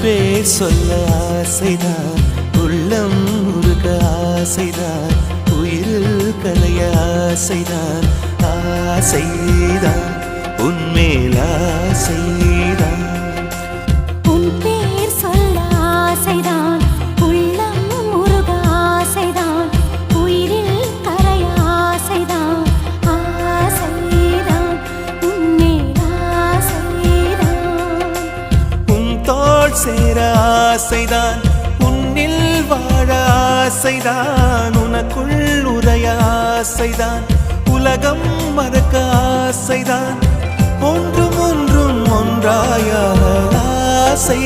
பேர் சொல்ல ஆசைதான், உள்ளம் முருக ஆசைதான், உயிரில் கலைய ஆசைதான், ஆசைதான் உன்மேல் ஆசைதான். உன் பேர் சொல்ல ஆசைதான், உள்ளம் முருக ஆசைதான், உயிரில் கரைய ஆசைதான், ஆசைதான் உன்மேல் ஆசைதான். உன் தோள் சேர ஆசைதான், உன்னில் வாழ ஆசைதான், உனக்குள் உரைய ஆசைதான், உலகம் மறக்க ஆசைதான், ஒன்றும் ஒன்றும் ஒன்றாய ஆசை